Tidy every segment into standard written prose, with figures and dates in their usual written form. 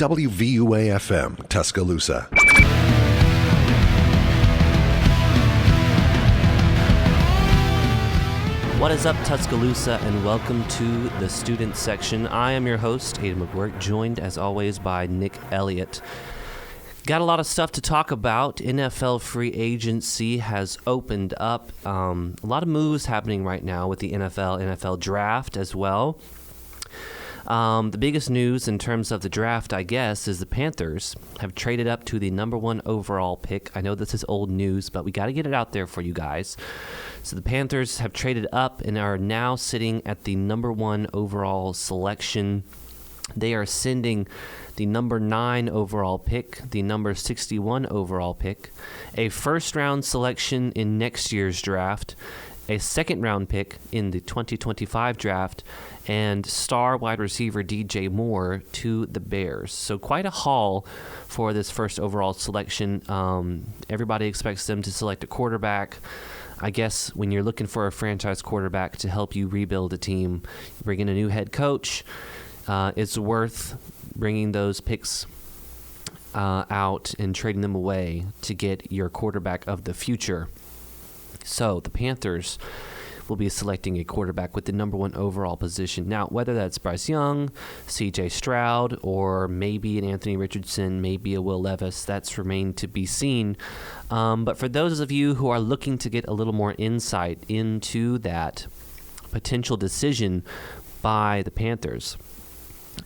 WVUA-FM, Tuscaloosa. What is up, Tuscaloosa, and welcome to the student section. I am your host, Aidan Magouyrk, joined as always by Nick Elliott. Got a lot of stuff to talk about. NFL free agency has opened up. A lot of moves happening right now with the NFL draft as well. The biggest news in terms of the draft, I guess, is the Panthers have traded up to the number 1 overall pick. I know this is old news, but we got to get it out there for you guys. So the Panthers have traded up and are now sitting at the number 1 overall selection. They are sending the number 9 overall pick, the number 61 overall pick, a first-round selection in next year's draft, a second-round pick in the 2025 draft, and star wide receiver DJ Moore to the Bears. So quite a haul for this first overall selection. Everybody expects them to select a quarterback. I guess when you're looking for a franchise quarterback to help you rebuild a team, bring in a new head coach, it's worth bringing those picks out and trading them away to get your quarterback of the future. So the Panthers will be selecting a quarterback with the number 1 overall position. Now, whether that's Bryce Young, C.J. Stroud, or maybe an Anthony Richardson, maybe a Will Levis, that's remained to be seen. But for those of you who are looking to get a little more insight into that potential decision by the Panthers,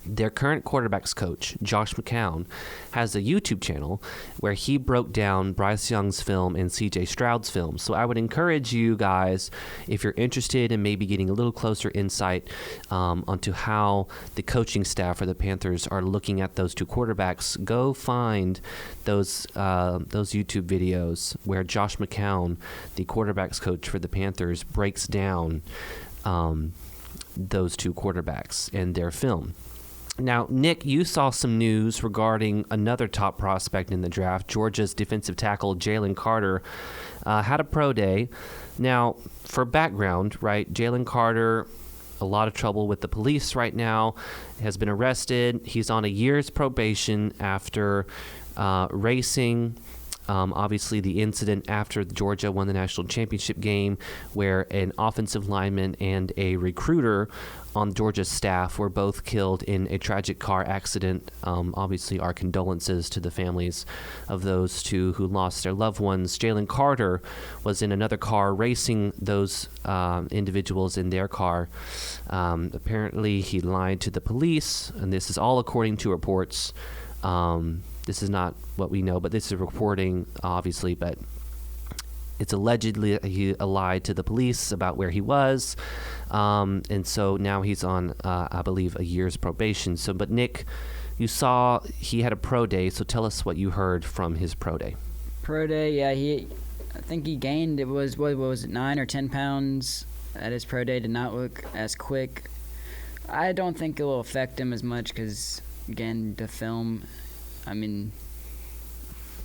their current quarterback's coach, Josh McCown, has a YouTube channel where he broke down Bryce Young's film and C.J. Stroud's film. So I would encourage you guys, if you're interested in maybe getting a little closer insight onto how the coaching staff for the Panthers are looking at those two quarterbacks, go find those YouTube videos where Josh McCown, the quarterback's coach for the Panthers, breaks down those two quarterbacks and their film. Now, Nick, you saw some news regarding another top prospect in the draft. Georgia's defensive tackle Jalen Carter had a pro day. Now, for background, right, Jalen Carter, a lot of trouble with the police right now, has been arrested. He's on a year's probation after racing. Obviously, the incident after Georgia won the national championship game where an offensive lineman and a recruiter on Georgia's staff were both killed in a tragic car accident. Obviously, our condolences to the families of those two who lost their loved ones. Jalen Carter was in another car racing those individuals in their car. Apparently, he lied to the police, and this is all according to reports. This is not what we know, but this is reporting, obviously, but it's allegedly he lied to the police about where he was, and so now he's on, I believe, a year's probation. So, but Nick, you saw he had a pro day, so tell us what you heard from his pro day. Pro day, yeah, I think he gained, what was it, 9 or 10 pounds at his pro day, did not look as quick. I don't think it will affect him as much because, again, the film... I mean,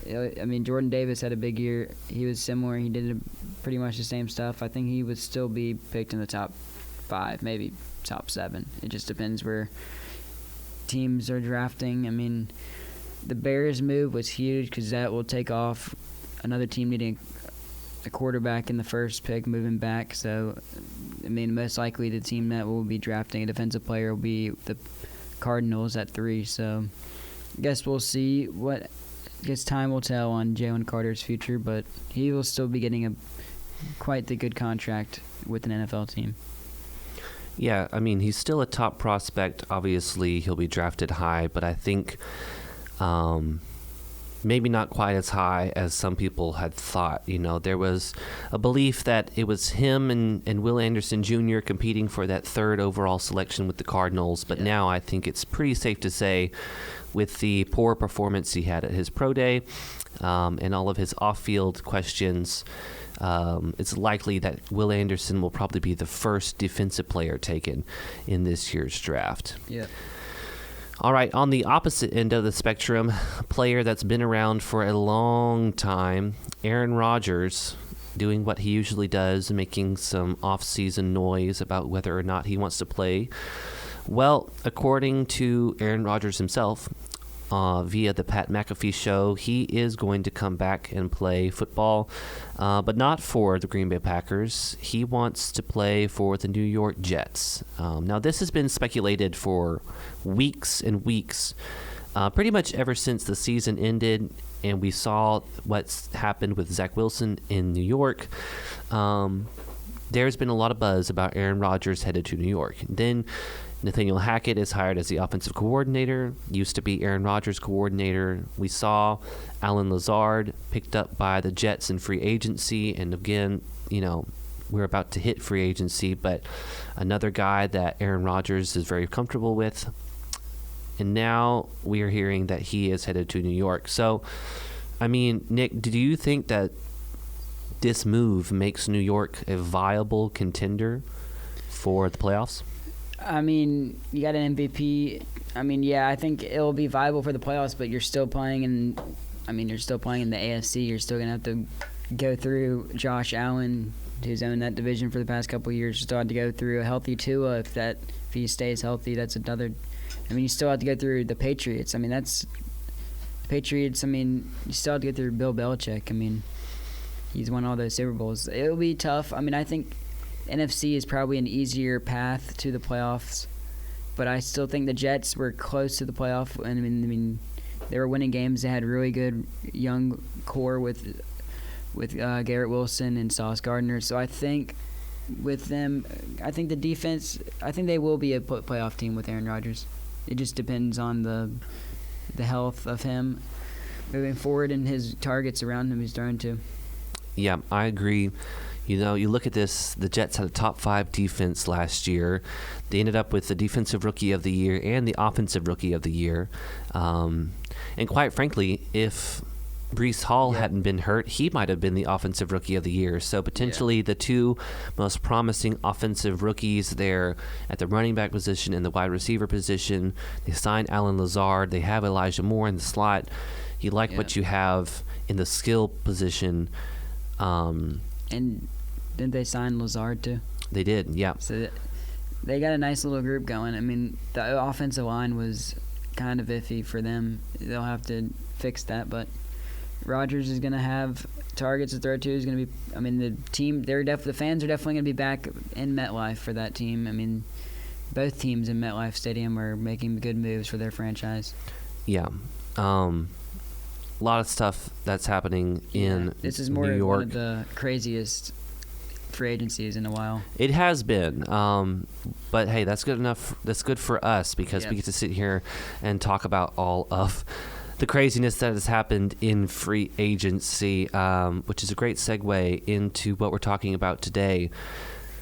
Jordan Davis had a big year. He was similar. He did pretty much the same stuff. I think he would still be picked in the top 5, maybe top 7. It just depends where teams are drafting. I mean, the Bears move was huge because that will take off another team needing a quarterback in the first pick, moving back. So, I mean, most likely the team that will be drafting a defensive player will be the Cardinals at 3. So, I guess we'll see time will tell on Jalen Carter's future, but he will still be getting quite the good contract with an NFL team. Yeah, I mean, he's still a top prospect. Obviously, he'll be drafted high, but I think maybe not quite as high as some people had thought. You know, there was a belief that it was him and Will Anderson Jr. competing for that 3rd overall selection with the Cardinals, but now I think it's pretty safe to say, with the poor performance he had at his pro day and all of his off-field questions, it's likely that Will Anderson will probably be the first defensive player taken in this year's draft. Yeah. All right, on the opposite end of the spectrum, a player that's been around for a long time, Aaron Rodgers, doing what he usually does, making some off-season noise about whether or not he wants to play. Well, according to Aaron Rodgers himself, via the Pat McAfee show. He is going to come back and play football, but not for the Green Bay Packers. He wants to play for the New York Jets. Now, this has been speculated for weeks and weeks, pretty much ever since the season ended, and we saw what's happened with Zach Wilson in New York. There's been a lot of buzz about Aaron Rodgers headed to New York. Then Nathaniel Hackett is hired as the offensive coordinator, used to be Aaron Rodgers' coordinator. We saw Alan Lazard picked up by the Jets in free agency, and again, we're about to hit free agency, but another guy that Aaron Rodgers is very comfortable with. And now we are hearing that he is headed to New York. So, Nick, do you think that this move makes New York a viable contender for the playoffs? You got an MVP. I think it'll be viable for the playoffs, but you're still playing in the AFC. You're still going to have to go through Josh Allen, who's owned that division for the past couple of years. You still have to go through a healthy Tua. If he stays healthy, that's another. You still have to go through the Patriots. That's Patriots. You still have to go through Bill Belichick. He's won all those Super Bowls. It'll be tough. I think NFC is probably an easier path to the playoffs, but I still think the Jets were close to the playoff. And they were winning games. They had really good young core with Garrett Wilson and Sauce Gardner. So I think with them, I think the defense, I think they will be a playoff team with Aaron Rodgers. It just depends on the health of him moving forward and his targets around him he's throwing to. Yeah, I agree. You look at this, the Jets had a top 5 defense last year. They ended up with the Defensive Rookie of the Year and the Offensive Rookie of the Year. And quite frankly, if Breece Hall hadn't been hurt, he might have been the Offensive Rookie of the Year. So potentially the two most promising offensive rookies there at the running back position and the wide receiver position. They signed Alan Lazard. They have Elijah Moore in the slot. You like what you have in the skill position. And didn't they sign Lazard too? They did, yeah. So they got a nice little group going. The offensive line was kind of iffy for them. They'll have to fix that, but Rodgers is going to have targets to throw to. Is going to be. The team. The fans are definitely going to be back in MetLife for that team. Both teams in MetLife Stadium are making good moves for their franchise. Yeah, a lot of stuff that's happening in this is more New York. One of the craziest free agencies in a while. It has been, but hey, that's good enough. That's good for us because we get to sit here and talk about all of the craziness that has happened in free agency, which is a great segue into what we're talking about today.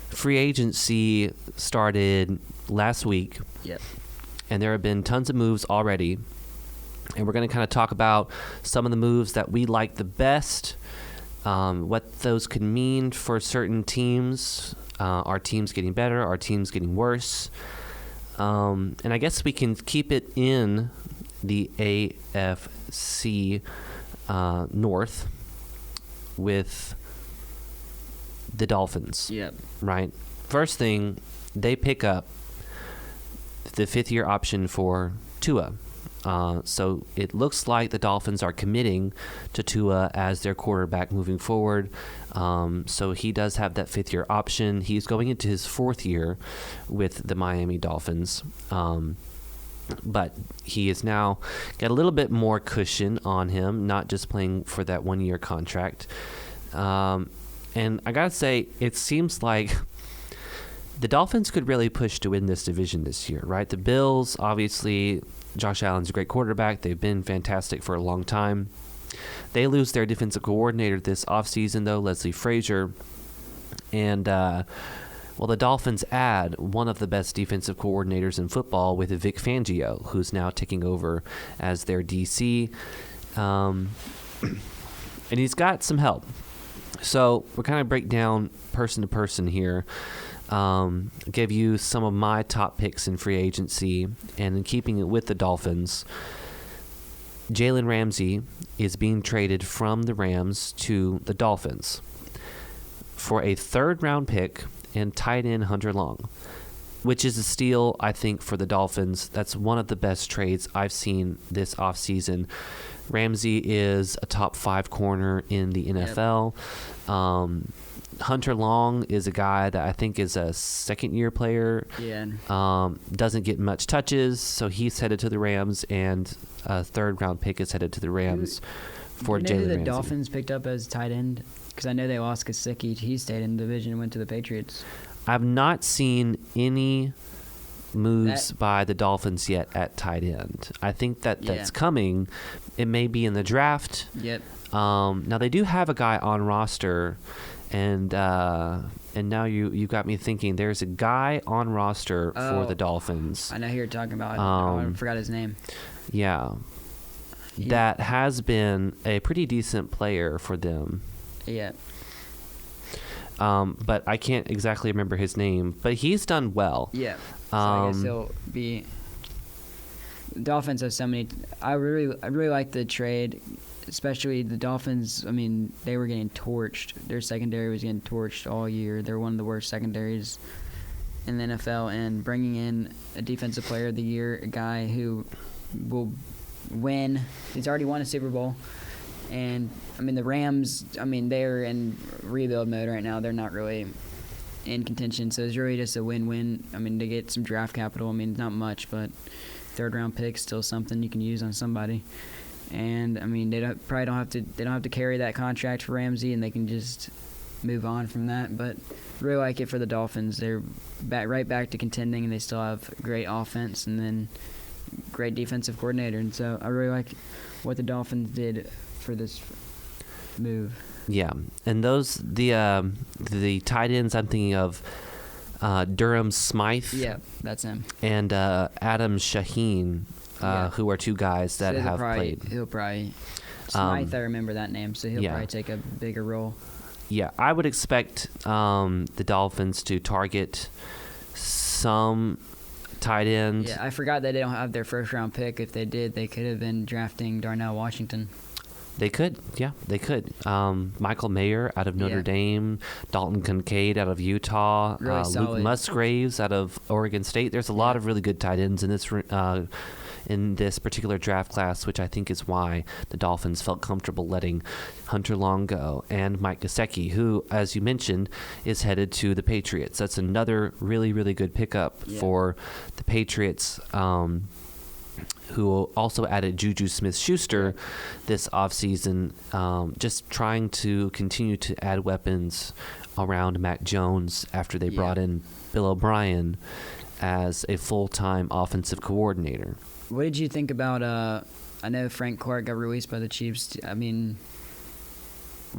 Free agency started last week, and there have been tons of moves already, and we're going to kind of talk about some of the moves that we like the best, what those could mean for certain teams. Are teams getting better? Are teams getting worse? And I guess we can keep it in the AFC North with the Dolphins. Yep. Right? First thing, they pick up the 5th-year option for Tua. So it looks like the Dolphins are committing to Tua as their quarterback moving forward. So he does have that 5th-year option. He's going into his 4th year with the Miami Dolphins. But he has now got a little bit more cushion on him, not just playing for that 1-year contract. And I got to say, it seems like the Dolphins could really push to win this division this year, right? The Bills, obviously, Josh Allen's a great quarterback. They've been fantastic for a long time. They lose their defensive coordinator this offseason, though, Leslie Frazier. And, the Dolphins add one of the best defensive coordinators in football with Vic Fangio, who's now taking over as their DC. And he's got some help. So we're kind of break down person to person here. Give you some of my top picks in free agency, and in keeping it with the Dolphins, Jalen Ramsey is being traded from the Rams to the Dolphins for a 3rd-round pick and tight end Hunter Long. which is a steal, I think, for the Dolphins. That's one of the best trades I've seen this offseason. Ramsey is a top 5 corner in the NFL. Hunter Long is a guy that I think is a second-year player. Yeah. Doesn't get much touches, so he's headed to the Rams, and a third-round pick is headed to the Rams for Jalen Ramsey. The Dolphins picked up as tight end? Because I know they lost Gesicki. He stayed in the division and went to the Patriots. I've not seen any moves by the Dolphins yet at tight end. I think that's coming. It may be in the draft. Yep. Now they do have a guy on roster, and now you got me thinking. There's a guy on roster for the Dolphins. I know who you're talking about. I forgot his name. Yeah. That has been a pretty decent player for them. Yeah. But I can't exactly remember his name. But he's done well. Yeah. So I guess he'll be. The Dolphins have so many. I really like the trade, especially the Dolphins. I mean, they were getting torched. Their secondary was getting torched all year. They're one of the worst secondaries in the NFL. And bringing in a Defensive Player of the Year, a guy who will win. He's already won a Super Bowl. And, I mean, the Rams, they're in rebuild mode right now. They're not really in contention. So it's really just a win-win. I mean, to get some draft capital, not much, but third-round pick still something you can use on somebody. And, they don't have to carry that contract for Ramsey, and they can just move on from that. But really like it for the Dolphins. They're right back to contending, and they still have great offense and then great defensive coordinator. And so I really like what the Dolphins did for this move. Yeah, and the tight ends I'm thinking of, Durham Smythe. Yeah, that's him. And Adam Shaheen, who are two guys that have played. He'll probably Smythe. I remember that name, so he'll probably take a bigger role. Yeah, I would expect the Dolphins to target some tight end. Yeah, I forgot that they don't have their first-round pick. If they did, they could have been drafting Darnell Washington. They could, yeah, they could. Michael Mayer out of Notre Dame, Dalton Kincaid out of Utah, really Luke Musgraves out of Oregon State. There's a lot of really good tight ends in this particular draft class, which I think is why the Dolphins felt comfortable letting Hunter Long go, and Mike Gesicki, who, as you mentioned, is headed to the Patriots. That's another really, really good pickup for the Patriots. Who also added Juju Smith-Schuster this offseason, just trying to continue to add weapons around Mac Jones after they brought in Bill O'Brien as a full-time offensive coordinator. What did you think about, I know Frank Clark got released by the Chiefs. What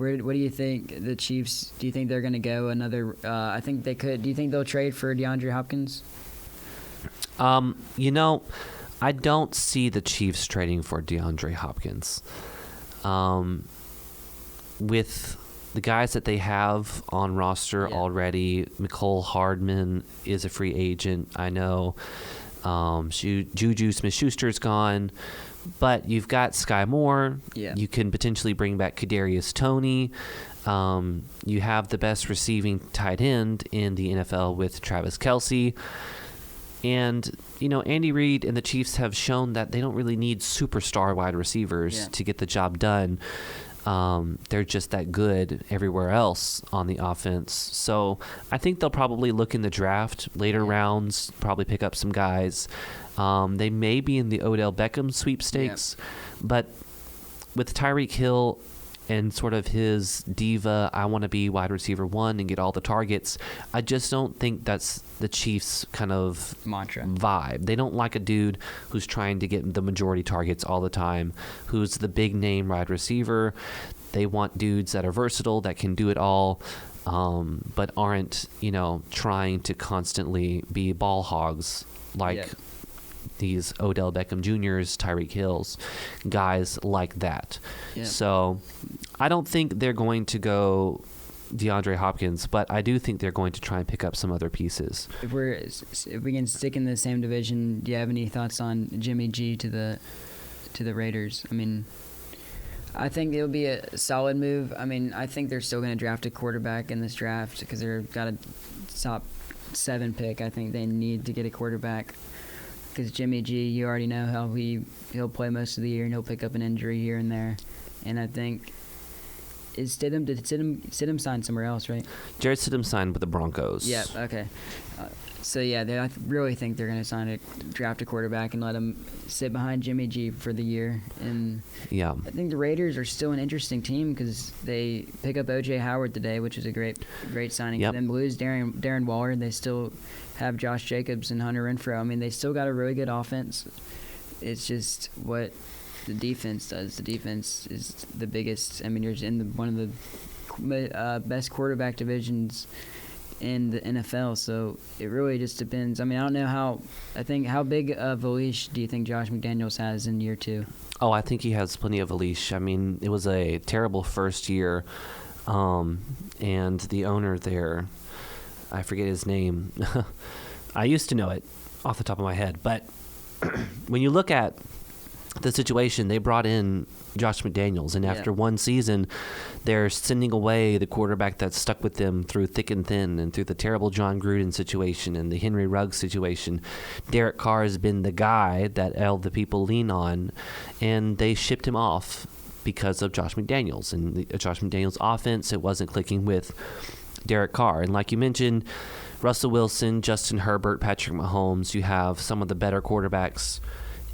do you think the Chiefs, do you think they're going to go another, I think they could, do you think they'll trade for DeAndre Hopkins? I don't see the Chiefs trading for DeAndre Hopkins. With the guys that they have on roster already, Mecole Hardman is a free agent, I know. Juju Smith-Schuster's gone, but you've got Sky Moore. Yeah. You can potentially bring back Kadarius Toney. You have the best receiving tight end in the NFL with Travis Kelce. And, Andy Reid and the Chiefs have shown that they don't really need superstar wide receivers to get the job done. They're just that good everywhere else on the offense. So I think they'll probably look in the draft, later rounds, probably pick up some guys. They may be in the Odell Beckham sweepstakes, but with Tyreek Hill and sort of his diva, I want to be wide receiver one and get all the targets, I just don't think that's the Chiefs' kind of mantra vibe. They don't like a dude who's trying to get the majority targets all the time, who's the big name wide receiver. They want dudes that are versatile, that can do it all, but aren't, trying to constantly be ball hogs like these Odell Beckham Jr.'s, Tyreek Hill's, guys like that. Yeah. So I don't think they're going to go DeAndre Hopkins, but I do think they're going to try and pick up some other pieces. If we can stick in the same division, do you have any thoughts on Jimmy G to the Raiders? I think it'll be a solid move. I think they're still going to draft a quarterback in this draft because they've got a top 7 pick, I think they need to get a quarterback because Jimmy G, you already know how he'll play most of the year and he'll pick up an injury here and there. And I think did Stidham sign somewhere else, right? Jared Stidham signed with the Broncos. Yeah. Okay. I really think they're going to draft a quarterback and let him sit behind Jimmy G for the year. And yeah, I think the Raiders are still an interesting team because they pick up O.J. Howard today, which is a great signing. Yep. Then lose Darren Waller. They still have Josh Jacobs and Hunter Renfrow. I mean, they still got a really good offense. It's just what the defense does. The defense is the biggest. I mean, you're in one of the best quarterback divisions in the NFL, so it really just depends. I mean, I don't know how big of a leash do you think Josh McDaniels has in year 2? Oh, I think he has plenty of a leash. I mean, it was a terrible first year, and the owner there, I forget his name. I used to know it off the top of my head, but when you look at the situation, they brought in Josh McDaniels, and after one season, they're sending away the quarterback that stuck with them through thick and thin and through the terrible John Gruden situation and the Henry Ruggs situation. Derek Carr has been the guy that all the people lean on, and they shipped him off because of Josh McDaniels. And Josh McDaniels' offense, it wasn't clicking with Derek Carr. And like you mentioned, Russell Wilson, Justin Herbert, Patrick Mahomes, you have some of the better quarterbacks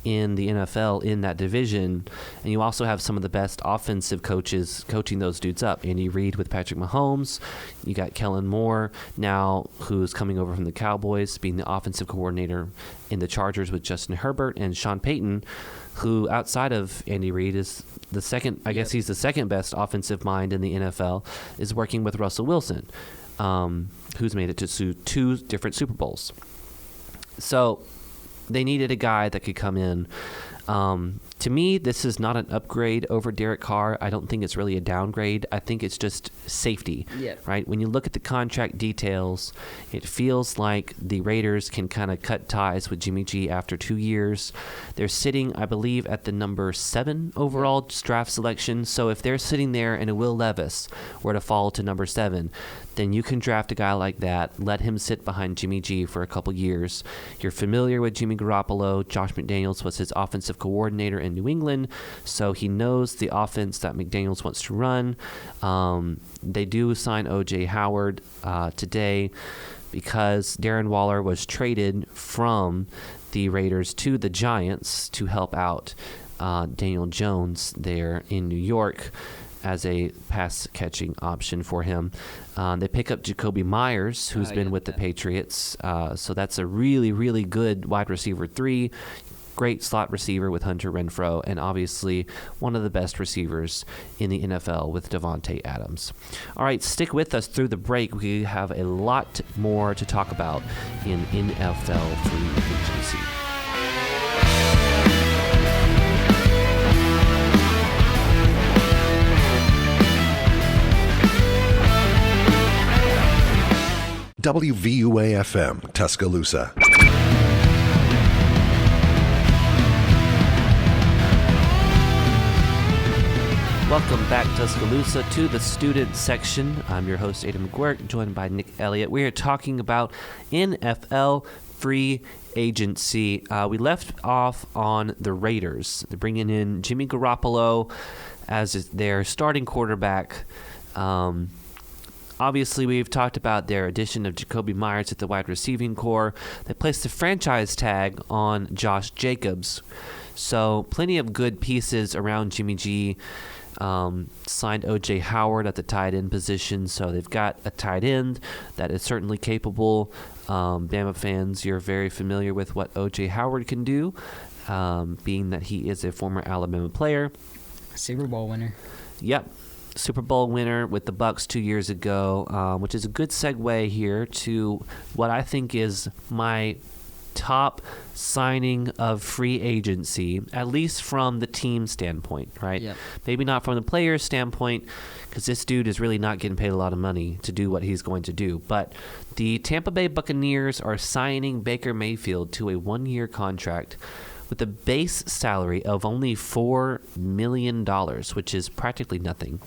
in the NFL in that division, and you also have some of the best offensive coaches coaching those dudes up. Andy Reid with Patrick Mahomes. You got Kellen Moore now, who's coming over from the Cowboys, being the offensive coordinator in the Chargers with Justin Herbert, and Sean Payton, who outside of Andy Reid is the second, I guess he's the second best offensive mind in the NFL, is working with Russell Wilson, who's made it to 2 different Super Bowls. So they needed a guy that could come in. To me, this is not an upgrade over Derek Carr. I don't think it's really a downgrade. I think it's just safety, right? When you look at the contract details, it feels like the Raiders can kind of cut ties with Jimmy G after 2 years. They're sitting, I believe, at the number 7 overall draft selection. So if they're sitting there and a Will Levis were to fall to number 7, then you can draft a guy like that, let him sit behind Jimmy G for a couple years. You're familiar with Jimmy Garoppolo. Josh McDaniels was his offensive coordinator in New England, so he knows the offense that McDaniels wants to run. They do sign O.J. Howard today because Darren Waller was traded from the Raiders to the Giants to help out Daniel Jones there in New York as a pass-catching option for him. They pick up Jacoby Myers, who's been with the Patriots. So that's a really, really good wide receiver 3. Great slot receiver with Hunter Renfrow, and obviously one of the best receivers in the NFL with Devontae Adams. All right, stick with us through the break. We have a lot more to talk about in NFL free agency. WVUA-FM, Tuscaloosa. Welcome back, Tuscaloosa, to the student section. I'm your host, Aidan Magouyrk, joined by Nick Elliott. We are talking about NFL free agency. We left off on the Raiders. They're bringing in Jimmy Garoppolo as their starting quarterback. Obviously, we've talked about their addition of Jacoby Myers at the wide receiving core. They placed the franchise tag on Josh Jacobs. So plenty of good pieces around Jimmy G. Signed O.J. Howard at the tight end position. So they've got a tight end that is certainly capable. Bama fans, you're very familiar with what O.J. Howard can do, being that he is a former Alabama player. Super Bowl winner. Yep. Super Bowl winner with the Bucs 2 years ago, which is a good segue here to what I think is my top signing of free agency, at least from the team standpoint, right? Yep. Maybe not from the player's standpoint, because this dude is really not getting paid a lot of money to do what he's going to do. But the Tampa Bay Buccaneers are signing Baker Mayfield to a 1-year contract with a base salary of only $4 million, which is practically nothing.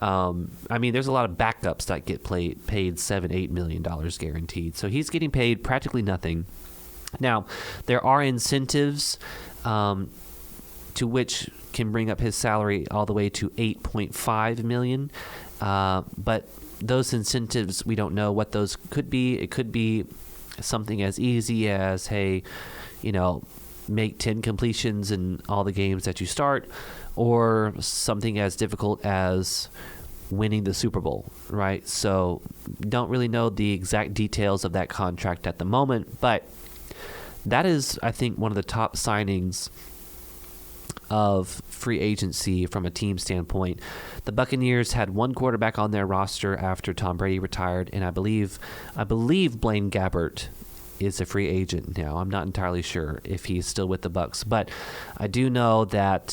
I mean, there's a lot of backups that get paid $7-8 million guaranteed. So he's getting paid practically nothing. Now, there are incentives to which can bring up his salary all the way to $8.5 million. But those incentives, we don't know what those could be. It could be something as easy as, hey, make 10 completions in all the games that you start, or something as difficult as winning the Super Bowl, right? So don't really know the exact details of that contract at the moment, but that is, I think, one of the top signings of free agency from a team standpoint. The Buccaneers had one quarterback on their roster after Tom Brady retired, and I believe Blaine Gabbert is a free agent now. I'm not entirely sure if he's still with the Bucs, but I do know that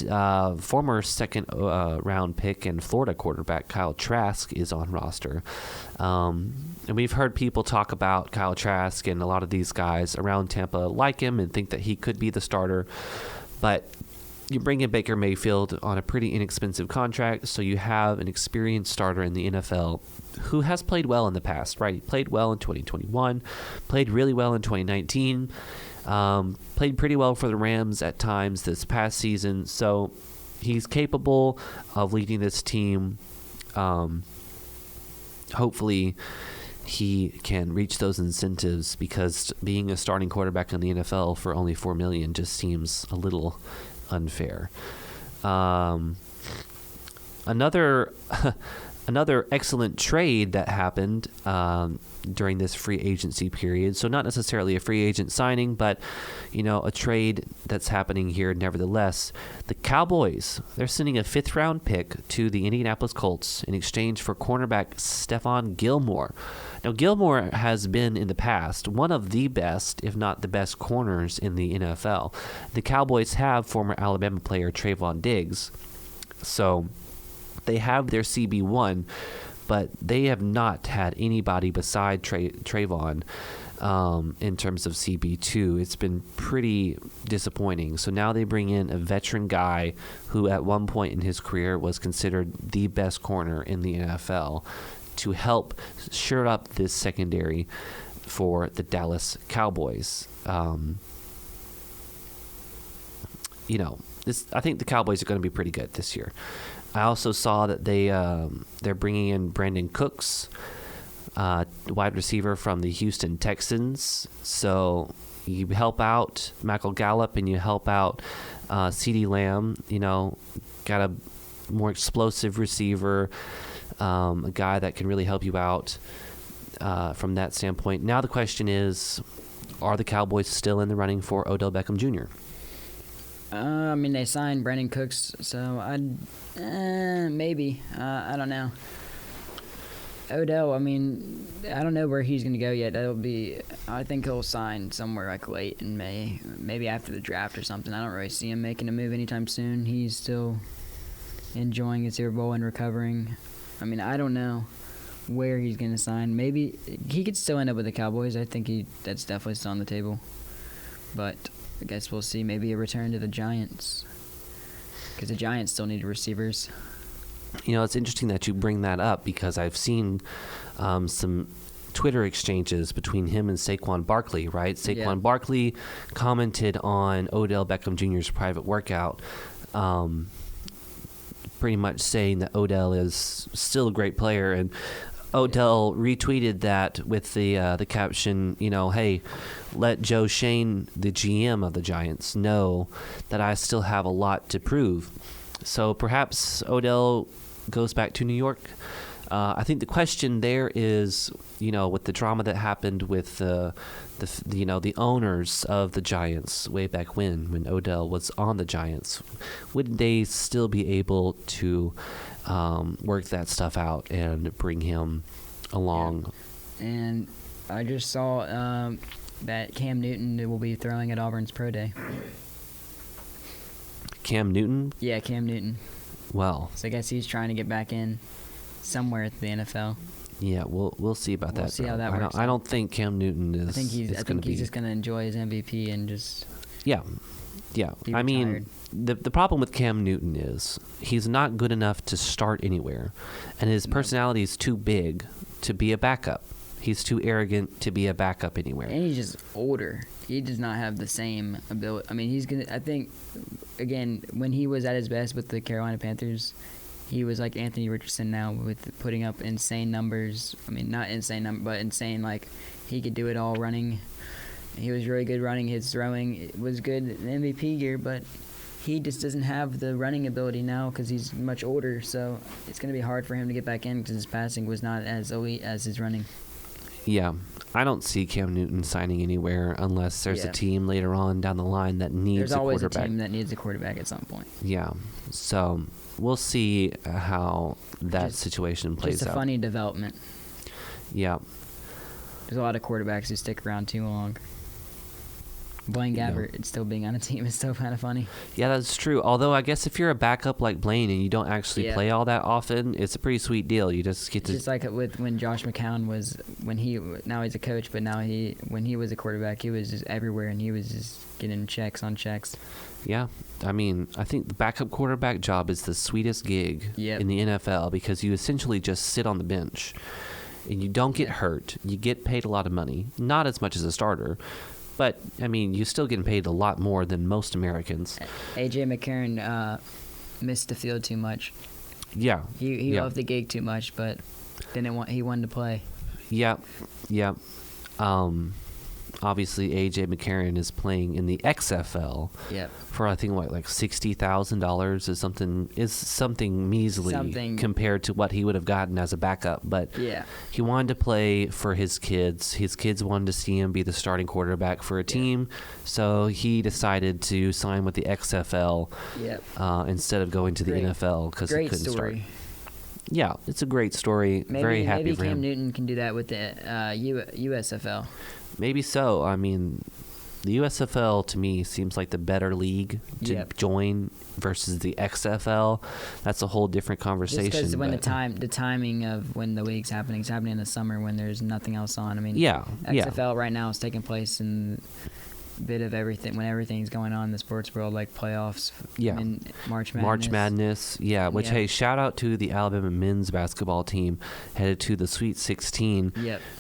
former second round pick and Florida quarterback Kyle Trask is on roster. And we've heard people talk about Kyle Trask, and a lot of these guys around Tampa like him and think that he could be the starter. But you bring in Baker Mayfield on a pretty inexpensive contract, so you have an experienced starter in the NFL who has played well in the past, right? He played well in 2021, played really well in 2019, played pretty well for the Rams at times this past season. So he's capable of leading this team. Hopefully he can reach those incentives, because being a starting quarterback in the NFL for only $4 million just seems a little unfair. Another excellent trade that happened during this free agency period. So not necessarily a free agent signing, but a trade that's happening here nevertheless. The Cowboys, they're sending a 5th round pick to the Indianapolis Colts in exchange for cornerback Stephon Gilmore. Now, Gilmore has been in the past one of the best, if not the best, corners in the NFL. The Cowboys have former Alabama player Trayvon Diggs, so they have their CB1, but they have not had anybody beside Trayvon in terms of CB2. It's been pretty disappointing. So now they bring in a veteran guy who at one point in his career was considered the best corner in the NFL to help shore up this secondary for the Dallas Cowboys. I think the Cowboys are going to be pretty good this year. I also saw that they're bringing in Brandon Cooks, wide receiver from the Houston Texans. So you help out Michael Gallup and you help out CeeDee Lamb. Got a more explosive receiver, a guy that can really help you out from that standpoint. Now the question is, are the Cowboys still in the running for Odell Beckham Jr.? They signed Brandon Cooks, so maybe. I don't know. Odell, I don't know where he's going to go yet. I think he'll sign somewhere like late in May, maybe after the draft or something. I don't really see him making a move anytime soon. He's still enjoying his Super Bowl and recovering. I don't know where he's going to sign. Maybe he could still end up with the Cowboys. I think that's definitely still on the table. But I guess we'll see. Maybe a return to the Giants, because the Giants still need receivers. It's interesting that you bring that up, because I've seen some Twitter exchanges between him and Saquon Barkley, right? Saquon Barkley commented on Odell Beckham Jr.'s private workout, pretty much saying that Odell is still a great player, and Odell retweeted that with the caption, hey, let Joe Shane, the GM of the Giants, know that I still have a lot to prove. So perhaps Odell goes back to New York. I think the question there is, with the drama that happened with the owners of the Giants way back when Odell was on the Giants, would they still be able to work that stuff out and bring him along? Yeah. And I just saw that Cam Newton will be throwing at Auburn's Pro Day. Cam Newton? Yeah, Cam Newton. Well, so I guess he's trying to get back in somewhere at the NFL. Yeah, we'll see about that. We'll see how that works. I don't think Cam Newton is. I think he's just going to enjoy his MVP and just. Yeah, Yeah, He I mean, retired. the problem with Cam Newton is he's not good enough to start anywhere, and his personality is too big to be a backup. He's too arrogant to be a backup anywhere. And he's just older. He does not have the same ability. I mean, I think, again, when he was at his best with the Carolina Panthers, he was like Anthony Richardson now with putting up insane numbers. I mean, not insane but insane, like he could do it all running. He was really good running. His throwing was good in MVP year, but he just doesn't have the running ability now because he's much older. So it's going to be hard for him to get back in because his passing was not as elite as his running. Yeah, I don't see Cam Newton signing anywhere unless there's a team later on down the line that needs a quarterback. There's always a team that needs a quarterback at some point. Yeah, so we'll see how that situation plays out. Just a funny development. Yeah. There's a lot of quarterbacks who stick around too long. Blaine Gabbert still being on a team is still kind of funny. Yeah, that's true. Although I guess if you're a backup like Blaine and you don't actually play all that often, it's a pretty sweet deal. You just get to just like with when Josh McCown was now he's a coach, but now when he was a quarterback, he was just everywhere and he was just getting checks on checks. Yeah, I mean, I think the backup quarterback job is the sweetest gig in the NFL because you essentially just sit on the bench and you don't get hurt. You get paid a lot of money, not as much as a starter. But, I mean, you're still getting paid a lot more than most Americans. A.J. McCarron missed the field too much. Yeah. He loved the gig too much, but he wanted to play. Yeah. Obviously, A.J. McCarron is playing in the XFL for, I think, like $60,000 is something measly compared to what he would have gotten as a backup. But he wanted to play for his kids. His kids wanted to see him be the starting quarterback for a team, so he decided to sign with the XFL instead of going to the NFL because he couldn't start. Yeah, it's a great story. Very happy for him. Maybe Cam Newton can do that with the USFL. Maybe so. I mean, the USFL to me seems like the better league to join versus the XFL. That's a whole different conversation. Just because when the timing of when the league's happening, it's happening in the summer when there's nothing else on. I mean, XFL right now is taking place in bit of everything when everything's going on in the sports world, like playoffs, and March Madness. Which hey, shout out to the Alabama men's basketball team headed to the Sweet 16.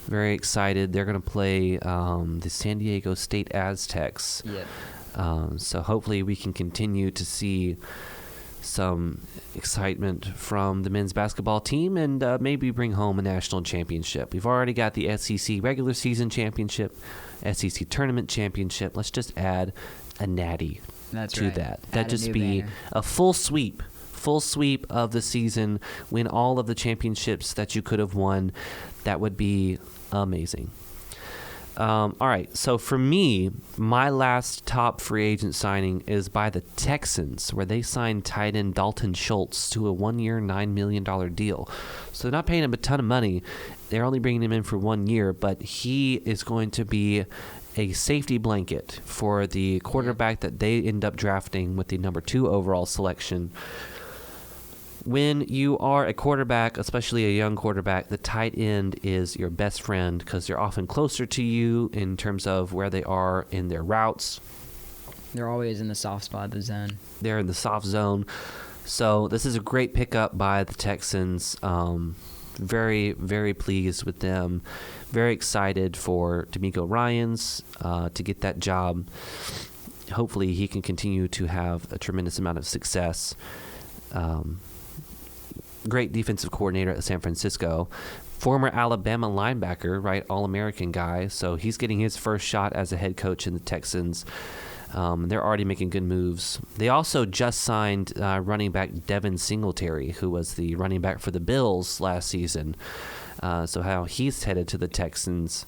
Very excited. They're going to play the San Diego State Aztecs. So hopefully we can continue to see some excitement from the men's basketball team and maybe bring home a national championship. We've already got the SEC regular season championship, SEC tournament championship. Let's just add a natty to that. That'd just be a full sweep of the season, win all of the championships that you could have won. That would be amazing. All right, so for me, my last top free agent signing is by the Texans, where they signed tight end Dalton Schultz to a 1-year, $9 million deal. So they're not paying him a ton of money. They're only bringing him in for 1 year, but he is going to be a safety blanket for the quarterback that they end up drafting with the number 2 overall selection. When you are a quarterback, especially a young quarterback, the tight end is your best friend because they're often closer to you in terms of where they are in their routes. They're always in the soft spot of the zone. They're in the soft zone. So this is a great pickup by the Texans. Very, very pleased with them. Very excited for D'Amico Ryans to get that job. Hopefully he can continue to have a tremendous amount of success. Great defensive coordinator at San Francisco, former Alabama linebacker, right, All-American guy. So he's getting his first shot as a head coach in the Texans. They're already making good moves. They also just signed running back Devin Singletary, who was the running back for the Bills last season. So how he's headed to the Texans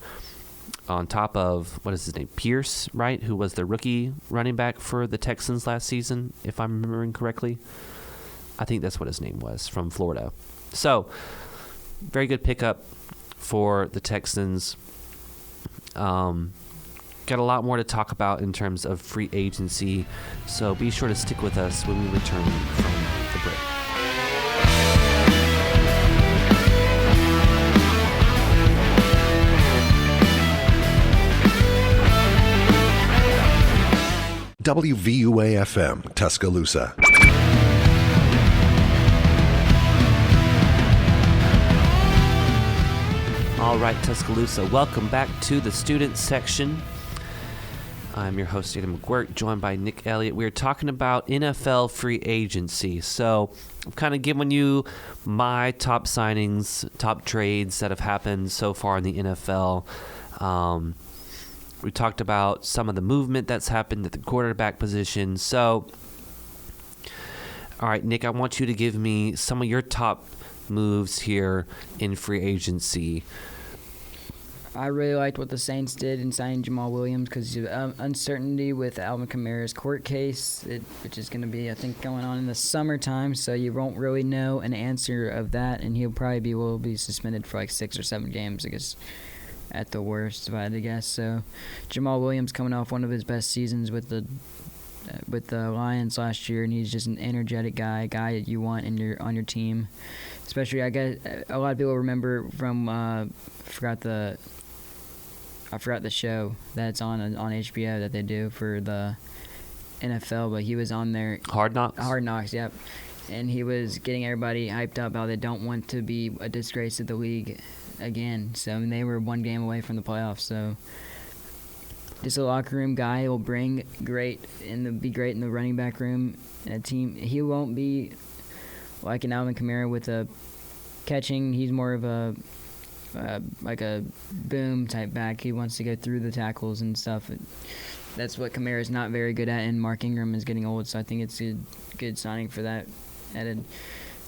on top of, what is his name, Pierce, right, who was the rookie running back for the Texans last season, if I'm remembering correctly. I think that's what his name was, from Florida. So, very good pickup for the Texans. Got a lot more to talk about in terms of free agency, so be sure to stick with us when we return from the break. WVUA-FM, Tuscaloosa. All right, Tuscaloosa, welcome back to the student section. I'm your host, Aidan Magouyrk, joined by Nick Elliott. We're talking about NFL free agency. So I'm kind of giving you my top signings, top trades that have happened so far in the NFL. We talked about some of the movement that's happened at the quarterback position. So, all right, Nick, I want you to give me some of your top moves here in free agency. I really liked what the Saints did in signing Jamal Williams because uncertainty with Alvin Kamara's court case, which is going to be, I think, going on in the summertime, so you won't really know an answer of that, and he'll probably will be suspended for like 6 or 7 games, I guess, at the worst, if I had to guess. So Jamal Williams coming off one of his best seasons with the Lions last year, and he's just an energetic guy that you want on your team. Especially, I guess a lot of people remember from I forgot the show that's on HBO that they do for the NFL, but he was on there. Hard Knocks? Hard Knocks, yep. And he was getting everybody hyped up how they don't want to be a disgrace to the league again. So I mean, they were 1 game away from the playoffs. So just a locker room guy will be great in the running back room and a team. He won't be like an Alvin Kamara with a catching. He's more of a like a boom type back. He wants to go through the tackles and stuff. That's what Kamara's not very good at, and Mark Ingram is getting old, so I think it's a good signing for that. Then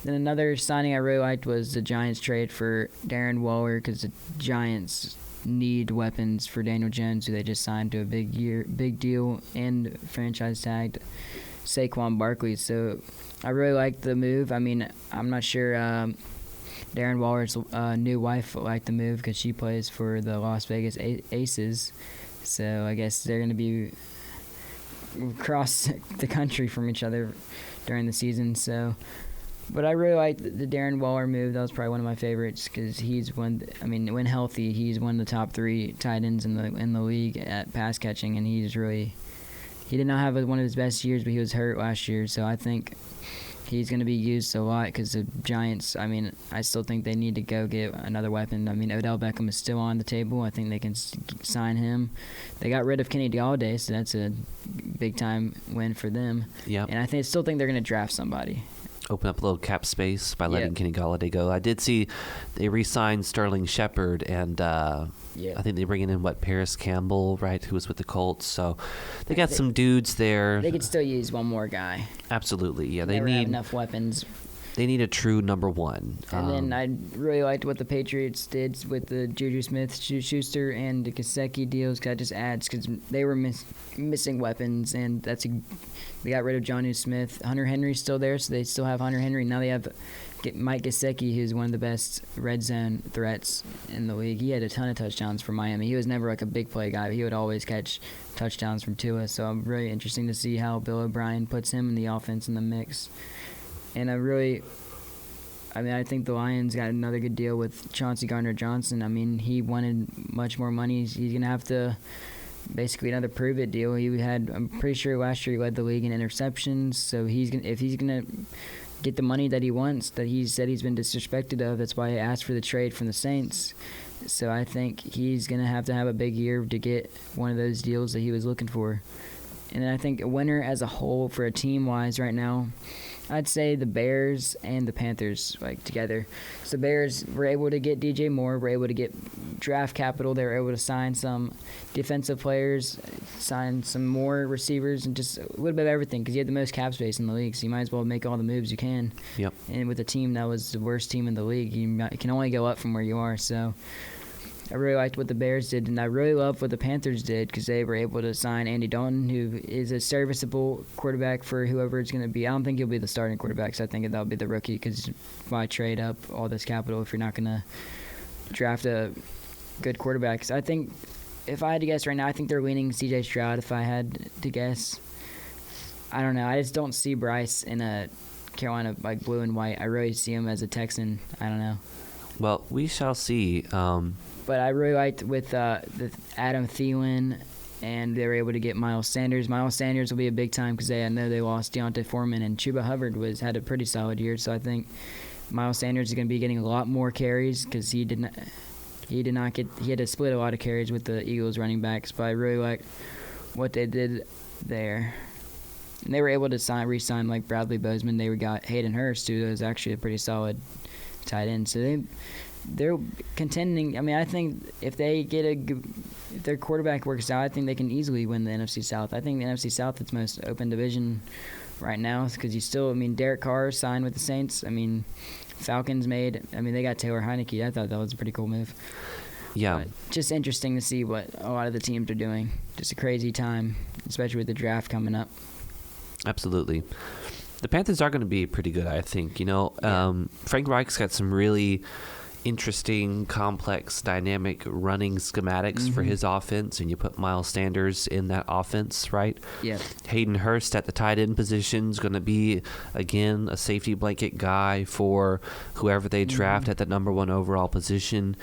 another signing I really liked was the Giants trade for Darren Waller, because the Giants need weapons for Daniel Jones, who they just signed to a big deal, and franchise tagged Saquon Barkley. So I really liked the move. I mean, I'm not sure Darren Waller's new wife liked the move because she plays for the Las Vegas Aces. So I guess they're going to be across the country from each other during the season. So, but I really liked the Darren Waller move. That was probably one of my favorites because he's when healthy, he's one of the top 3 tight ends in the league at pass catching, and he did not have one of his best years, but he was hurt last year. So I think he's going to be used a lot because the Giants, I still think they need to go get another weapon. Odell Beckham is still on the table. I think they can sign him. They got rid of Kenny Galladay, so that's a big-time win for them. Yeah. And I still think they're going to draft somebody. Open up a little cap space by letting Kenny Galladay go. I did see they re-signed Sterling Shepard, and I think they're bringing in, Paris Campbell, right, who was with the Colts. So they got some dudes there. They could still use one more guy. Absolutely, yeah. They never need have enough weapons. They need a true number one. And then I really liked what the Patriots did with the Juju Smith-Schuster and the Gesicki deals. Cause that just adds, because they were missing weapons, and they got rid of Jonnu Smith. Hunter Henry's still there, so they still have Hunter Henry. Now they have Mike Gesicki, who's one of the best red zone threats in the league. He had a ton of touchdowns for Miami. He was never like a big play guy, but he would always catch touchdowns from Tua. So I'm really interesting to see how Bill O'Brien puts him in the offense in the mix. And I think the Lions got another good deal with Chauncey Gardner-Johnson. He wanted much more money. He's going to have to basically another prove-it deal. I'm pretty sure last year he led the league in interceptions. So if he's going to get the money that he wants, that he said he's been disrespected of, that's why he asked for the trade from the Saints. So I think he's going to have a big year to get one of those deals that he was looking for. And I think a winner as a whole for a team-wise right now, I'd say the Bears and the Panthers together. So the Bears were able to get DJ Moore, were able to get draft capital. They were able to sign some defensive players, sign some more receivers, and just a little bit of everything because you had the most cap space in the league. So you might as well make all the moves you can. Yep. And with a team that was the worst team in the league, you can only go up from where you are. So I really liked what the Bears did, and I really loved what the Panthers did because they were able to sign Andy Dalton, who is a serviceable quarterback for whoever it's going to be. I don't think he'll be the starting quarterback, so I think that'll be the rookie because why trade up all this capital if you're not going to draft a good quarterback? So I think if I had to guess right now, I think they're leaning C.J. Stroud if I had to guess. I don't know. I just don't see Bryce in a Carolina blue and white. I really see him as a Texan. I don't know. Well, we shall see. But I really liked with the Adam Thielen and they were able to get Miles Sanders. Miles Sanders will be a big time because I know they lost Deontay Foreman, and Chuba Hubbard had a pretty solid year. So I think Miles Sanders is going to be getting a lot more carries because he had to split a lot of carries with the Eagles running backs. But I really like what they did there. And they were able to re-sign like Bradley Bozeman. They got Hayden Hurst, who was actually a pretty solid tight end. So they're contending. I mean, I think if their quarterback works out, I think they can easily win the NFC South. I think the NFC South is the most open division right now because Derek Carr signed with the Saints. I mean, Falcons they got Taylor Heineke. I thought that was a pretty cool move. Yeah. But just interesting to see what a lot of the teams are doing. Just a crazy time, especially with the draft coming up. Absolutely. The Panthers are going to be pretty good, I think. Frank Reich's got some really interesting, complex, dynamic running schematics for his offense, and you put Miles Sanders in that offense, right? Yeah. Hayden Hurst at the tight end position is going to be, again, a safety blanket guy for whoever they draft at the number 1 overall position.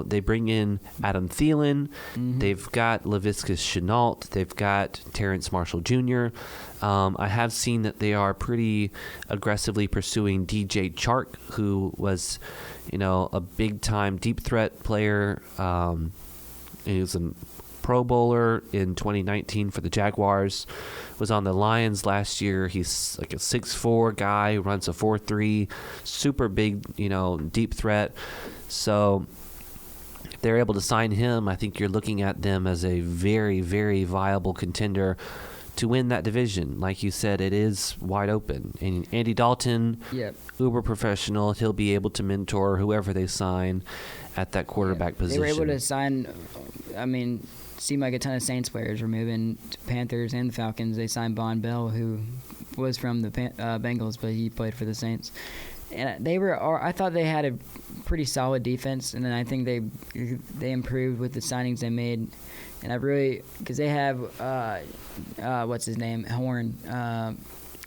They bring in Adam Thielen. They've got Laviska Shenault. They've got Terrence Marshall Jr. I have seen that they are pretty aggressively pursuing DJ Chark, who was, a big-time deep threat player. He was a Pro Bowler in 2019 for the Jaguars. Was on the Lions last year. He's like a 6'4" guy who runs a 4.3, super big, deep threat. So if they're able to sign him, I think you're looking at them as a very, very viable contender to win that division. Like you said, it is wide open. And Andy Dalton, uber professional, he'll be able to mentor whoever they sign at that quarterback position. They were able to sign, seemed like a ton of Saints players were moving to Panthers and the Falcons. They signed Von Bell, who was from the Bengals, but he played for the Saints. And I thought they had a pretty solid defense, and then I think they improved with the signings they made. And because they have what's his name, Horn,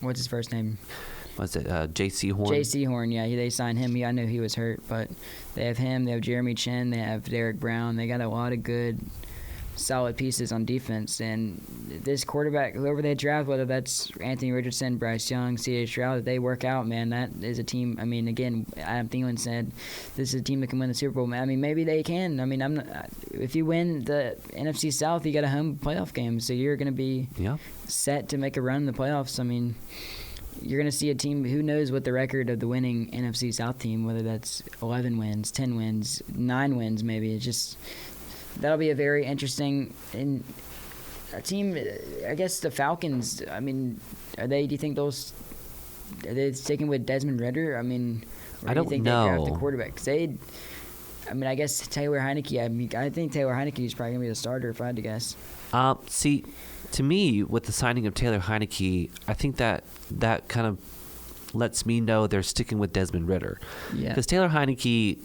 what's his first name? Was it J.C. Horn? J.C. Horn, yeah, they signed him. I knew he was hurt, but they have him. They have Jeremy Chin. They have Derek Brown. They got a lot of good, solid pieces on defense. And this quarterback, whoever they draft, whether that's Anthony Richardson, Bryce Young, C.J. Stroud, if they work out, man, that is a team. Again, Adam Thielen said this is a team that can win the Super Bowl. Maybe they can. If you win the NFC South, you got a home playoff game, so you're going to be set to make a run in the playoffs. You're going to see a team, who knows what the record of the winning NFC South team, whether that's 11 wins, 10 wins, 9 wins maybe. It's just, that'll be a very interesting a team. I guess the Falcons, do you think are they sticking with Desmond Ridder? I don't know. They draft the quarterback? 'Cause I guess Taylor Heineke, I think Taylor Heineke is probably going to be the starter if I had to guess. See, to me, with the signing of Taylor Heineke, I think that kind of lets me know they're sticking with Desmond Ridder. Yeah. Because Taylor Heineke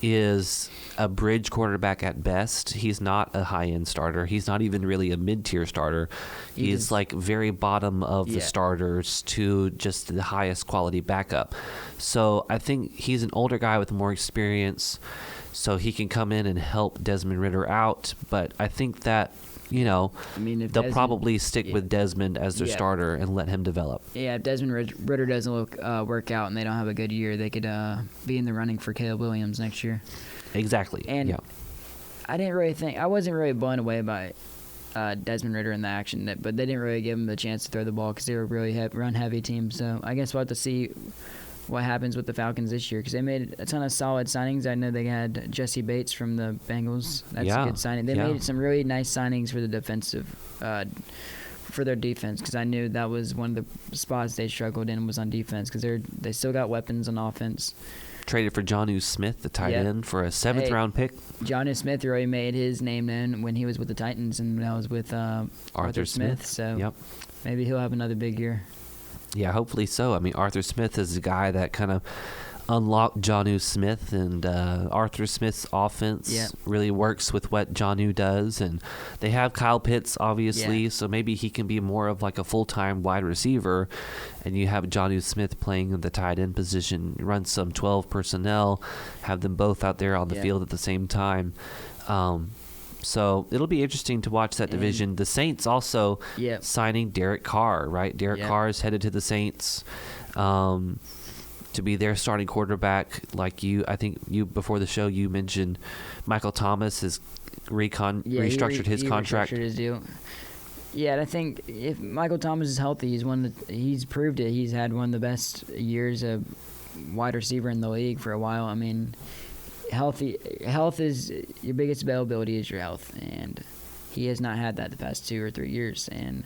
is a bridge quarterback at best. He's not a high-end starter. He's not even really a mid-tier starter. He's like very bottom of the starters to just the highest quality backup. So I think he's an older guy with more experience, so he can come in and help Desmond Ridder out. But I think that they'll probably stick with Desmond as their starter and let him develop. Yeah, if Desmond Ridder doesn't work out and they don't have a good year, they could be in the running for Caleb Williams next year. Exactly. And I wasn't really blown away by Desmond Ridder in the action, but they didn't really give him the chance to throw the ball because they were a really run-heavy team. So I guess we'll have to see what happens with the Falcons this year, because they made a ton of solid signings. I know they had Jesse Bates from the Bengals. That's a good signing. They made some really nice signings for the defensive, for their defense, because I knew that was one of the spots they struggled in was on defense, because they still got weapons on offense. Traded for Jonnu Smith, the tight end, for a 7th-round pick. Jonnu Smith really made his name known when he was with the Titans, and when I was with Arthur Smith. So maybe he'll have another big year. Yeah, hopefully so. Arthur Smith is the guy that kind of unlocked Jonnu Smith, and Arthur Smith's offense really works with what Jonnu does. And they have Kyle Pitts, obviously, so maybe he can be more of like a full-time wide receiver. And you have Jonnu Smith playing in the tight end position, run some 12 personnel, have them both out there on the field at the same time. So it'll be interesting to watch that division. The Saints also signing Derek Carr, right? Derek Carr is headed to the Saints to be their starting quarterback. Like I think you before the show, you mentioned Michael Thomas has restructured his contract. Restructured his deal. Yeah, and I think if Michael Thomas is healthy, he's proved it. He's had one of the best years of wide receiver in the league for a while. I mean, health is your biggest availability is your health, and he has not had that the past 2 or 3 years, and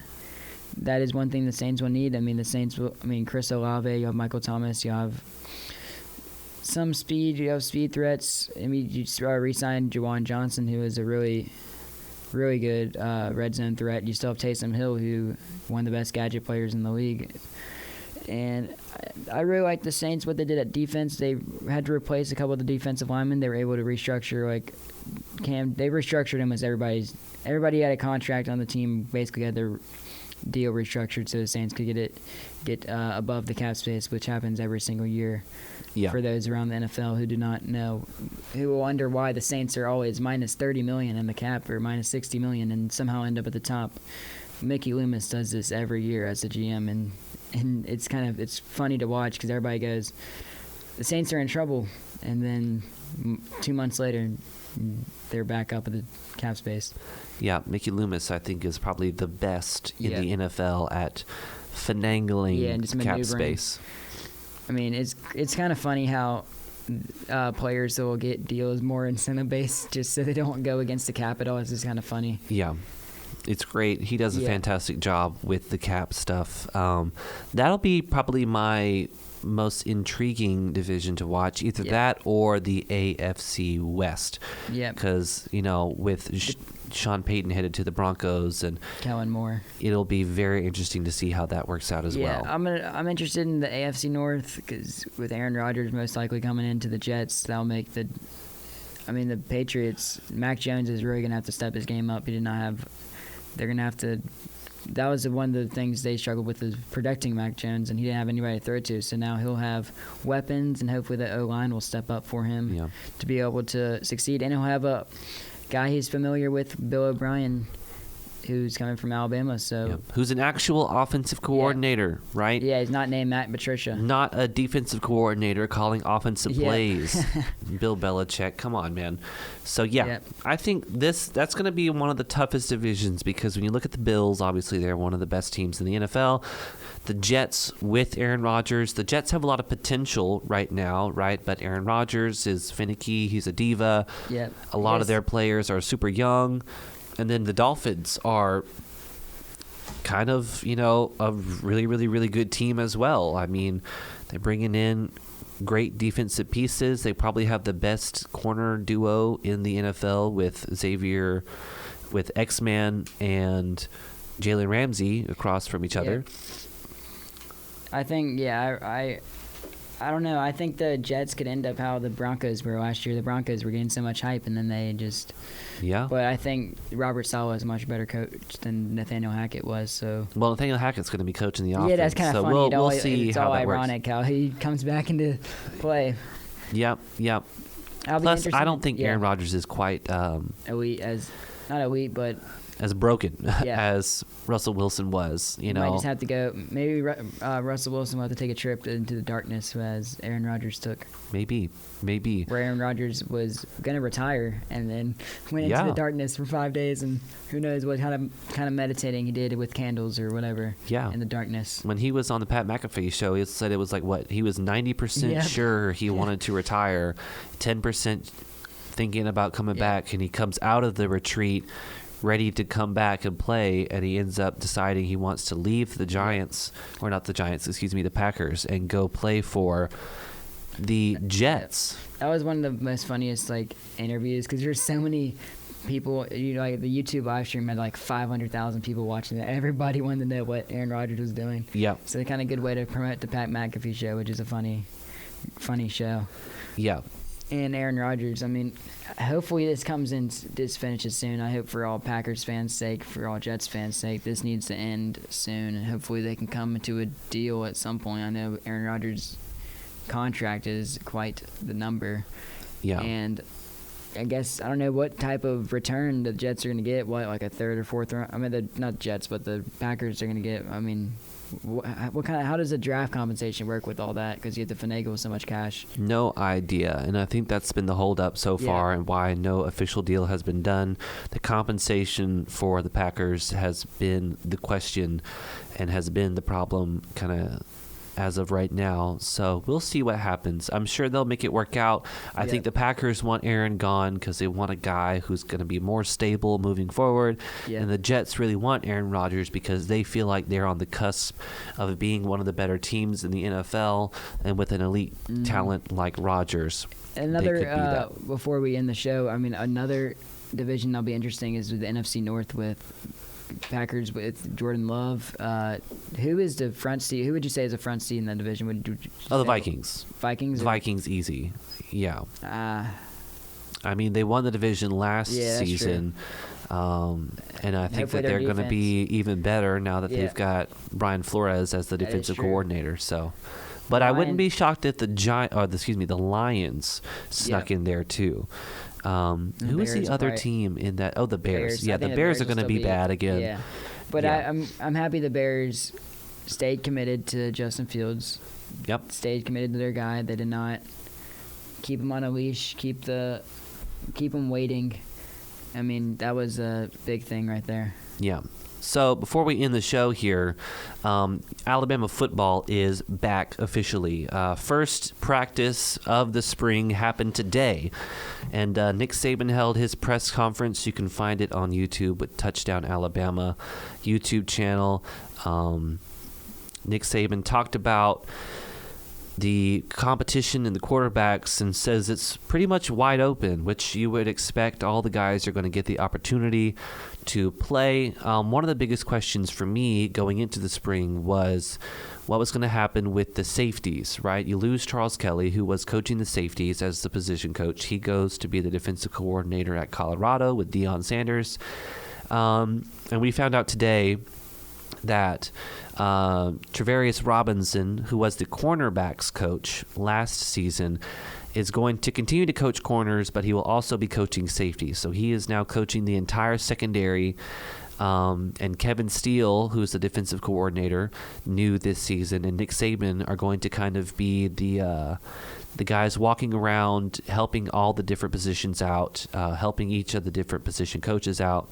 that is one thing the Saints will need. I mean, Chris Olave, you have Michael Thomas, you have some speed, you have speed threats. I mean, you re-signed Juwan Johnson, who is a really good red zone threat. You still have Taysom Hill, who one of the best gadget players in the league. And I really like the Saints, what they did at defense. They had to replace a couple of the defensive linemen. They were able to restructure, like Cam. They restructured him as everybody had a contract on the team, basically had their deal restructured so the Saints could get above the cap space, which happens every single year. Yeah. For those around the NFL who do not know, who will wonder why the Saints are always minus $30 million in the cap or minus $60 million and somehow end up at the top. Mickey Loomis does this every year as a GM, and it's funny to watch because everybody goes, the Saints are in trouble, and then 2 months later, they're back up at the cap space. Yeah, Mickey Loomis, I think, is probably the best in the NFL at finagling cap space. I mean, it's kind of funny how players will get deals more incentive-based just so they don't go against the cap at all. It's just kind of funny. Yeah. It's great. He does a fantastic job with the cap stuff. That'll be probably my most intriguing division to watch, either that or the AFC West. Yeah. Because, with Sean Payton headed to the Broncos and Kellen Moore, it'll be very interesting to see how that works out as well. Yeah, I'm interested in the AFC North because with Aaron Rodgers most likely coming into the Jets, that'll make the Patriots, Mac Jones is really going to have to step his game up. They're going to have to. That was one of the things they struggled with, is protecting Mac Jones, and he didn't have anybody to throw to. So now he'll have weapons, and hopefully the O-line will step up for him to be able to succeed. And he'll have a guy he's familiar with, Bill O'Brien, who's coming from Alabama. So who's an actual offensive coordinator, right? Yeah, he's not named Matt Patricia. Not a defensive coordinator calling offensive plays. Bill Belichick, come on, man. So, I think that's going to be one of the toughest divisions because when you look at the Bills, obviously they're one of the best teams in the NFL. The Jets with Aaron Rodgers, the Jets have a lot of potential right now, right? But Aaron Rodgers is finicky. He's a diva. Yeah. A lot of their players are super young. And then the Dolphins are kind of, a really, really, really good team as well. I mean, they're bringing in great defensive pieces. They probably have the best corner duo in the NFL with X-Man and Jalen Ramsey across from each other. I think, I don't know. I think the Jets could end up how the Broncos were last year. The Broncos were getting so much hype, and then they just... Yeah. But I think Robert Saleh is a much better coach than Nathaniel Hackett was. So. Well, Nathaniel Hackett's going to be coaching the offense. Yeah, that's kind of funny. We'll see how that works. It's all ironic how he comes back into play. Yep. Plus, I don't think Aaron Rodgers is quite... elite, not elite, but... as broken as Russell Wilson was, Might just have to go. Maybe Russell Wilson will have to take a trip into the darkness as Aaron Rodgers took. Maybe. Where Aaron Rodgers was going to retire and then went into the darkness for 5 days, and who knows what kind of meditating he did with candles or whatever. Yeah. In the darkness. When he was on the Pat McAfee show, he said it was like he was 90% sure he wanted to retire, 10% thinking about coming back, and he comes out of the retreat ready to come back and play, and he ends up deciding he wants to leave the Giants, or not the Giants, the Packers, and go play for the Jets. That was one of the most funniest interviews because there's so many people. The YouTube live stream had 500,000 people watching it. Everybody wanted to know what Aaron Rodgers was doing. Yeah. So kind of good way to promote the Pat McAfee show, which is a funny show. Yeah. And Aaron Rodgers, hopefully this finishes soon. I hope for all Packers fans' sake, for all Jets fans' sake, this needs to end soon, and hopefully they can come to a deal at some point. I know Aaron Rodgers' contract is quite the number. Yeah. And I guess I don't know what type of return the Jets are going to get. What, like a third or fourth round? I mean, not Jets, but the Packers are going to get. I mean, what kind of? How does the draft compensation work with all that? Because you have to finagle with so much cash. No idea, and I think that's been the holdup so far, and why no official deal has been done. The compensation for the Packers has been the question, and has been the problem, kind of, as of right now. So we'll see what happens. I'm sure they'll make it work out. I think the Packers want Aaron gone because they want a guy who's going to be more stable moving forward. And the Jets really want Aaron Rodgers because they feel like they're on the cusp of being one of the better teams in the NFL, and with an elite talent like Rodgers. Another, before we end the show, I mean, another division that'll be interesting is the NFC North with Packers with Jordan Love. Who is the front seat? Who would you say is a front seat in that division? The Vikings. Vikings? The Vikings, easy. Yeah. I mean, they won the division last season. And I think that they're going to be even better now that they've got Brian Flores as the defensive coordinator. So, but I wouldn't be shocked if the Lions snuck in there too. Who is the other team in that? Oh, the Bears. Yeah, the Bears are going to be bad again. Yeah, but I'm happy the Bears stayed committed to Justin Fields. Yep. Stayed committed to their guy. They did not keep him on a leash. Keep him waiting. I mean, that was a big thing right there. Yeah. So before we end the show here, Alabama football is back officially. First practice of the spring happened today, and Nick Saban held his press conference. You can find it on YouTube with Touchdown Alabama YouTube channel. Nick Saban talked about the competition in the quarterbacks and says it's pretty much wide open, which you would expect. All the guys are going to get the opportunity to play. One of the biggest questions for me going into the spring was what was going to happen with the safeties, right? You lose Charles Kelly, who was coaching the safeties as the position coach. He goes to be the defensive coordinator at Colorado with Deion Sanders. And we found out today that Travarius Robinson, who was the cornerbacks coach last season, is going to continue to coach corners, but he will also be coaching safety. So he is now coaching the entire secondary. And Kevin Steele, who's the defensive coordinator, new this season, and Nick Saban are going to kind of be the guys walking around, helping all the different positions out, helping each of the different position coaches out.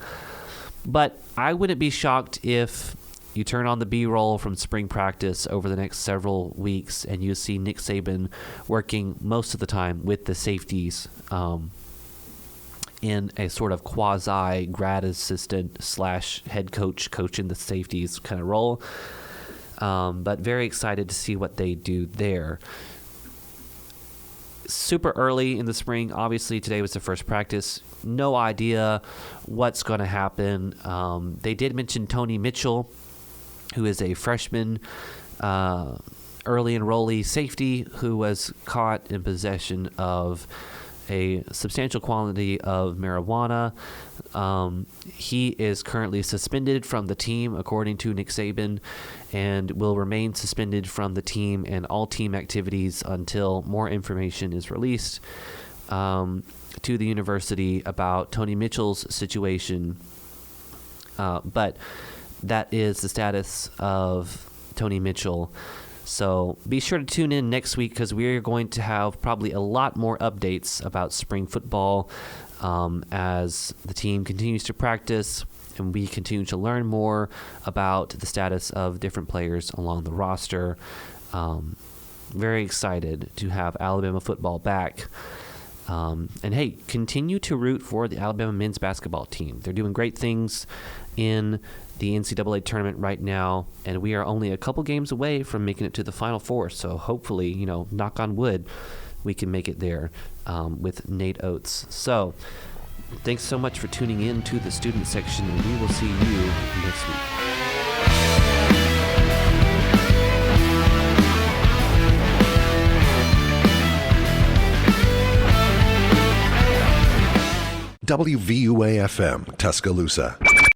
But I wouldn't be shocked if you turn on the B-roll from spring practice over the next several weeks and you see Nick Saban working most of the time with the safeties in a sort of quasi-grad assistant / head coach coaching the safeties kind of role. But very excited to see what they do there. Super early in the spring. Obviously, today was the first practice. No idea what's going to happen. They did mention Tony Mitchell, who is a freshman early enrollee safety who was caught in possession of a substantial quantity of marijuana. He is currently suspended from the team, according to Nick Saban, and will remain suspended from the team and all team activities until more information is released to the university about Tony Mitchell's situation. But that is the status of Tony Mitchell. So be sure to tune in next week because we're going to have probably a lot more updates about spring football as the team continues to practice and we continue to learn more about the status of different players along the roster. Very excited to have Alabama football back. And hey, continue to root for the Alabama men's basketball team. They're doing great things in the NCAA tournament right now, and we are only a couple games away from making it to the Final Four. So hopefully, knock on wood, we can make it there with Nate Oates. So thanks so much for tuning in to the student section, and we will see you next week. WVUA-FM, Tuscaloosa.